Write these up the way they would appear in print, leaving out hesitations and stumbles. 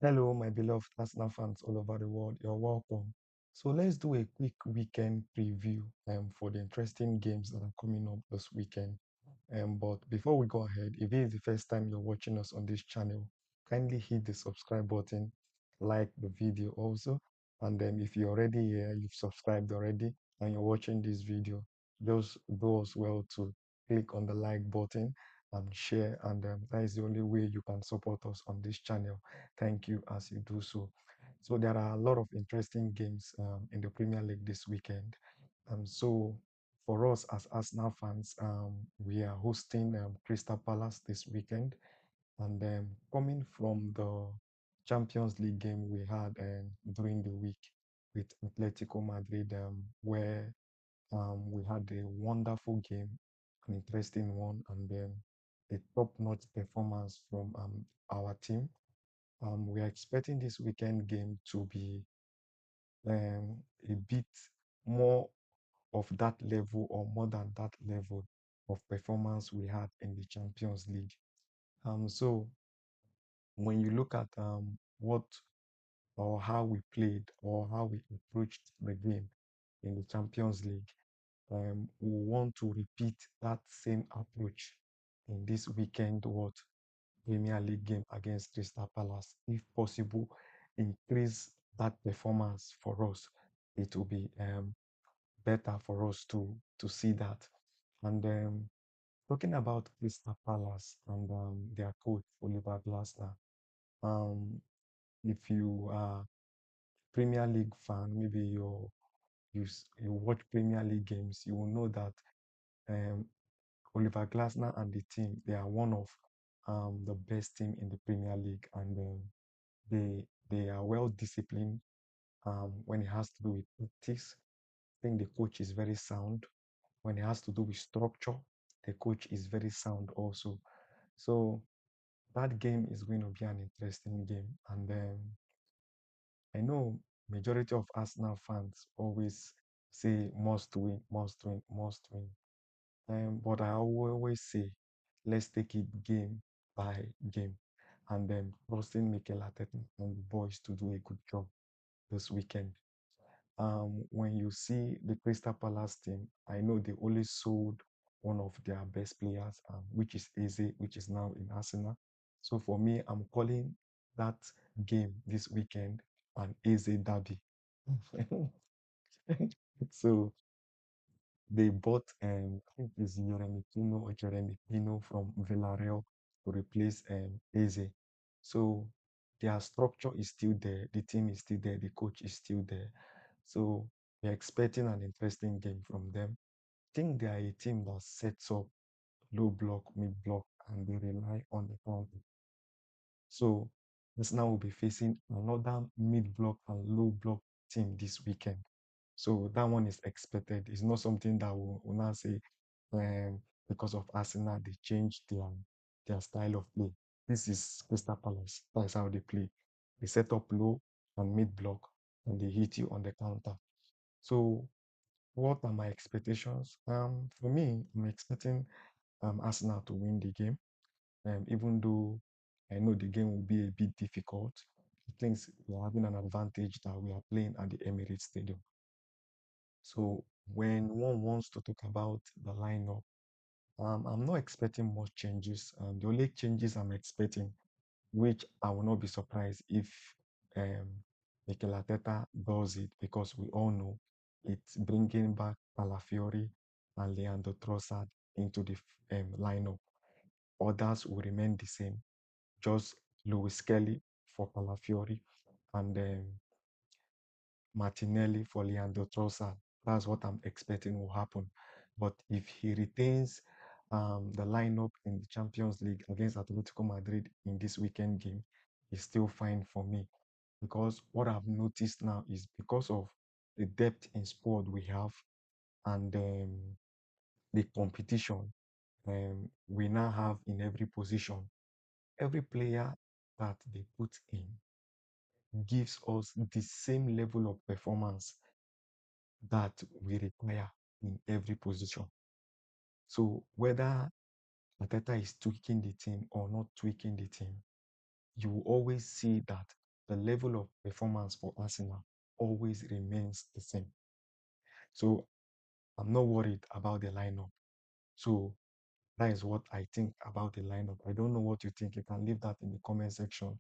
Hello, my beloved Arsenal fans all over the world. You're welcome. So let's do a quick weekend preview for the interesting games that are coming up this weekend. But before we go ahead, if it is the first time you're watching us on this channel, kindly hit the subscribe button, like the video also, and then if you're already here, you've subscribed already, and you're watching this video, just do as well to click on the like button and share, and that is the only way you can support us on this channel. Thank you as you do so. So there are a lot of interesting games in the Premier League this weekend. So for us as Arsenal fans, we are hosting Crystal Palace this weekend, and coming from the Champions League game we had during the week with Atletico Madrid, where we had a wonderful game, an interesting one, and then a top-notch performance from our team. We are expecting this weekend game to be a bit more of that level or more than that level of performance we had in the Champions League. So when you look at what or how we played or how we approached the game in the Champions League, we want to repeat that same approach in this weekend Premier League game against Crystal Palace. If possible, increase that performance for us. It will be better for us to see that. And talking about Crystal Palace and their coach Oliver Glasner, um, if you are Premier League fan, maybe you watch Premier League games, you will know that um, Oliver Glasner and the team, they are one of the best team in the Premier League, and they are well disciplined when it has to do with tactics. I think the coach is very sound. When it has to do with structure, the coach is very sound also. So that game is going to be an interesting game, and I know majority of Arsenal fans always say must win, must win, must win. But I always say, let's take it game by game, and then trusting Mikel Arteta and the boys to do a good job this weekend. When you see the Crystal Palace team, I know they only sold one of their best players, which is Eze, which is now in Arsenal. So for me, I'm calling that game this weekend an Eze derby. So they bought I think it's Jeremy Pino or Jeremy Pino from Villarreal to replace Eze. So their structure is still there, the team is still there, the coach is still there. So we're expecting an interesting game from them. I think they are a team that sets up low block, mid block, and they rely on the counter. So Arsenal will be facing another mid block and low block team this weekend. So that one is expected. It's not something that will now say because of Arsenal they changed their style of play. This is Crystal Palace. That's how they play. They set up low and mid block and they hit you on the counter. So what are my expectations? For me, I'm expecting Arsenal to win the game. Even though I know the game will be a bit difficult, I think we're having an advantage that we are playing at the Emirates Stadium. So when one wants to talk about the lineup, I'm not expecting much changes. The only changes I'm expecting, which I will not be surprised if um, Mikel Arteta does it, because we all know it's bringing back Palafiori and Leandro Trossard into the lineup. Others will remain the same, just Lewis Kelly for Palafiori and Martinelli for Leandro Trossard. That's what I'm expecting will happen. But if he retains the lineup in the Champions League against Atletico Madrid in this weekend game, it's still fine for me. Because what I've noticed now is because of the depth in squad we have and the competition we now have in every position, every player that they put in gives us the same level of performance that we require in every position. So whether Ateta is tweaking the team or not tweaking the team, you will always see that the level of performance for Arsenal always remains the same. So I'm not worried about the lineup. So that is what I think about the lineup. I don't know what you think. You can leave that in the comment section.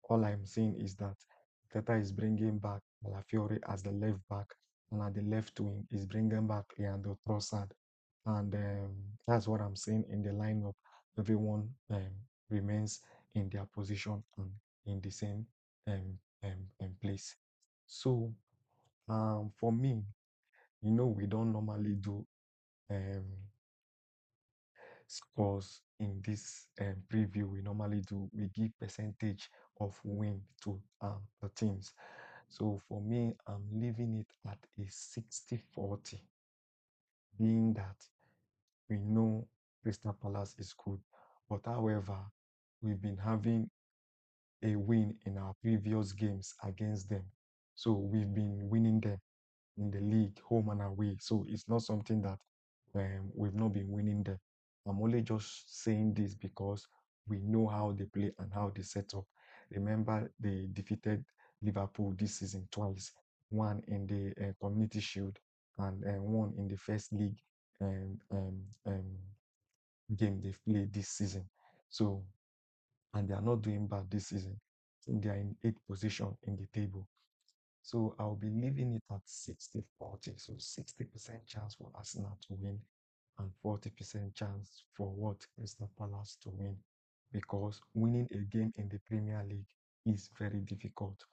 All I'm saying is that Teta is bringing back Alafiore as the left back, and at the left wing is bringing back Leandro Trossard. And that's what I'm saying in the lineup. Everyone remains in their position and in the same place. So for me, we don't normally do um, scores in this preview. We normally do, we give percentage of win to the teams. So for me, I'm leaving it at a 60-40, being that we know Crystal Palace is good. But however, we've been having a win in our previous games against them. So we've been winning them in the league, home and away. So it's not something that we've not been winning them. I'm only just saying this because we know how they play and how they set up. Remember, they defeated Liverpool this season twice, one in the Community Shield and one in the first league um, um, um, game they've played this season. So, and they are not doing bad this season. I think they are in eighth position in the table. So I'll be leaving it at 60-40. So 60% chance for Arsenal to win and 40% chance for what Crystal Palace to win. Because winning a game in the Premier League is very difficult.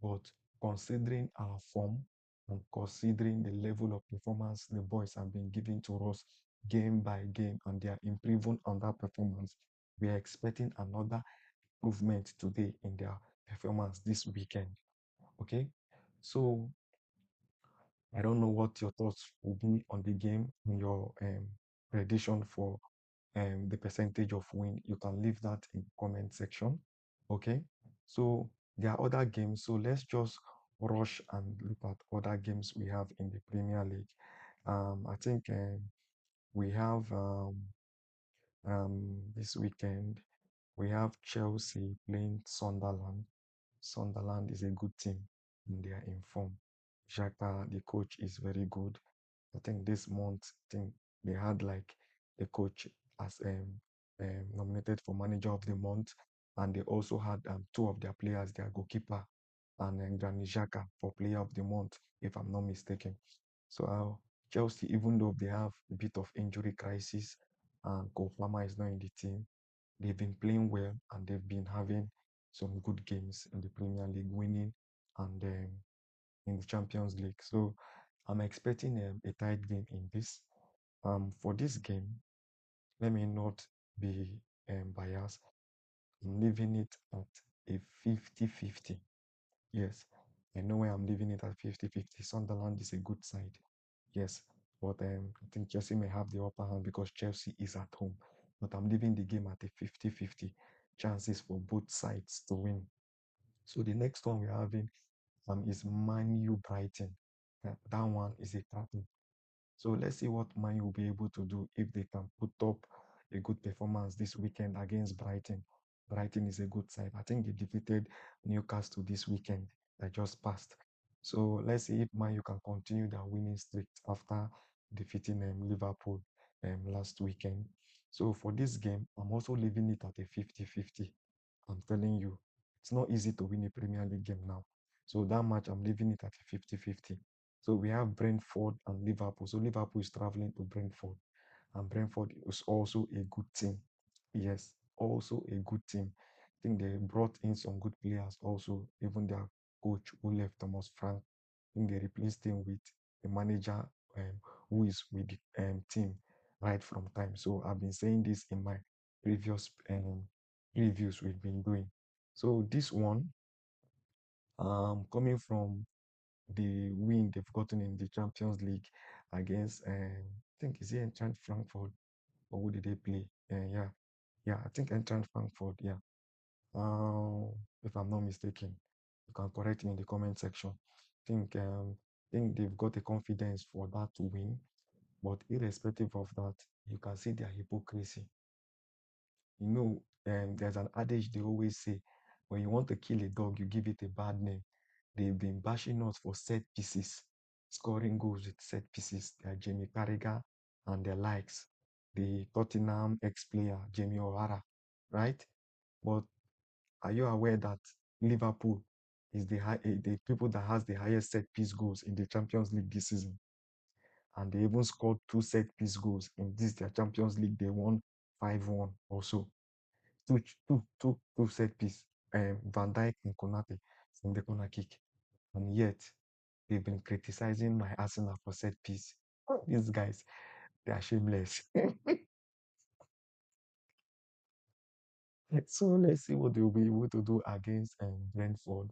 But considering our form and considering the level of performance the boys have been giving to us game by game and they are improving on that performance, we are expecting another improvement today in their performance this weekend. Okay, so I don't know what your thoughts will be on the game and your prediction for the percentage of win. You can leave that in comment section. Okay, so there are other games. So let's just rush and look at other games we have in the Premier League. I think we have this weekend we have Chelsea playing Sunderland. Sunderland is a good team and they are in form. Xhaka, the coach, is very good. I think this month, I think they had like the coach as nominated for manager of the month, and they also had two of their players, their goalkeeper and Granit Xhaka for player of the month, if I'm not mistaken. So Chelsea, even though they have a bit of injury crisis and Cole Palmer is not in the team, they've been playing well and they've been having some good games in the Premier League, winning and in the Champions League. So I'm expecting a tight game in this. For this game, let me not be biased. I'm leaving it at a 50-50. Yes, I know why I'm leaving it at 50-50. Sunderland is a good side. Yes, but I think Chelsea may have the upper hand because Chelsea is at home. But I'm leaving the game at a 50-50 chances for both sides to win. So the next one we're having is Man U Brighton. That one is a tackle. So let's see what Man U will be able to do if they can put up a good performance this weekend against Brighton. Brighton is a good side. I think they defeated Newcastle this weekend that just passed. So let's see if Man U can continue their winning streak after defeating Liverpool last weekend. So for this game, I'm also leaving it at a 50-50. I'm telling you, it's not easy to win a Premier League game now. So that match, I'm leaving it at a 50-50. So we have Brentford and Liverpool. So Liverpool is traveling to Brentford, and Brentford is also a good team. Yes, also a good team. I think they brought in some good players also, even their coach who left, Thomas Frank. I think they replaced him with a manager who is with the team right from time. So I've been saying this in my previous reviews we've been doing. So this one, coming from the win they've gotten in the Champions League against, I think, is it Eintracht Frankfurt or who did they play? Yeah, I think Eintracht Frankfurt. Yeah, if I'm not mistaken, you can correct me in the comment section. I think they've got the confidence for that to win, but irrespective of that, you can see their hypocrisy. There's an adage they always say When you want to kill a dog, you give it a bad name. They've been bashing us for set pieces, scoring goals with set pieces. They are Jamie Carragher and their likes, the Tottenham ex-player Jamie O'Hara, right? But are you aware that Liverpool is the people that has the highest set piece goals in the Champions League this season? And they even scored two set piece goals in this their Champions League. They won 5-1 also. Two set piece. Van Dijk and Konate from the corner kick. And yet they've been criticizing my Arsenal for set piece. These guys, they are shameless. So let's see what they'll be able to do against Brentford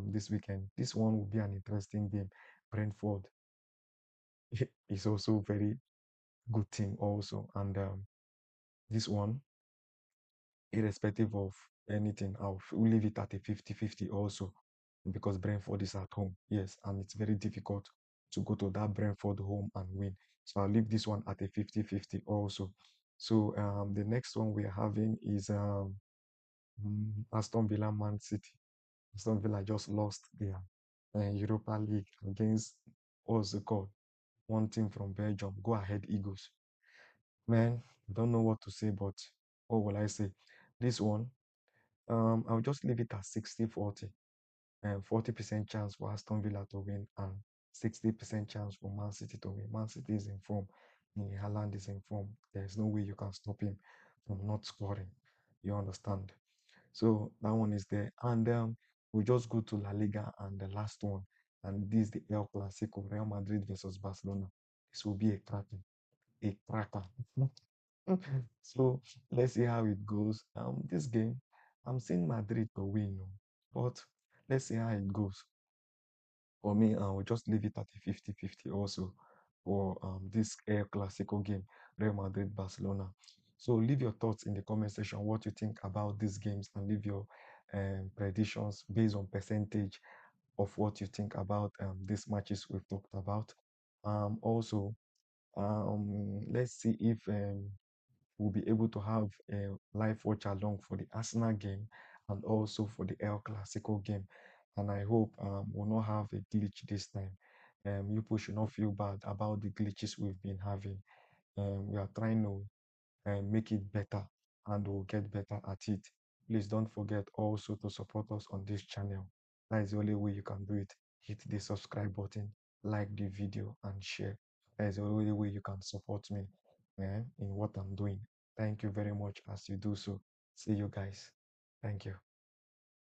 this weekend. This one will be an interesting game. Brentford is also very good team also, and this one, irrespective of anything, I'll leave it at a 50-50 also because Brentford is at home. Yes, and it's very difficult to go to that Brentford home and win. So I'll leave this one at a 50-50 also. So the next one we are having is Aston Villa Man City. Aston Villa just lost their Europa League against, what's it called? One team from Belgium. Go ahead, Eagles. Man, don't know what to say, but what will I say? This one, I'll just leave it at 60-40. 40% chance for Aston Villa to win and 60% chance for Man City to win. Man City is in form. Haaland is in form. There's no way you can stop him from not scoring. You understand? So that one is there. And we just go to La Liga and the last one. And this is the El Clasico, Real Madrid versus Barcelona. This will be a cracker. A cracker. So let's see how it goes. This game, I'm seeing Madrid to win, oh, but let's see how it goes. For me, I will just leave it at a 50-50 also for this El Clasico game, Real Madrid Barcelona. So leave your thoughts in the comment section what you think about these games and leave your predictions based on percentage of what you think about these matches we've talked about. Also, let's see if we'll be able to have a live watch along for the Arsenal game and also for the El Clasico game. And I hope we'll not have a glitch this time. You people should not feel bad about the glitches we've been having. We are trying to make it better and we'll get better at it. Please don't forget also to support us on this channel. That is the only way you can do it. Hit the subscribe button, like the video, and share. That is the only way you can support me in what I'm doing. Thank you very much as you do so. See you guys. Thank you.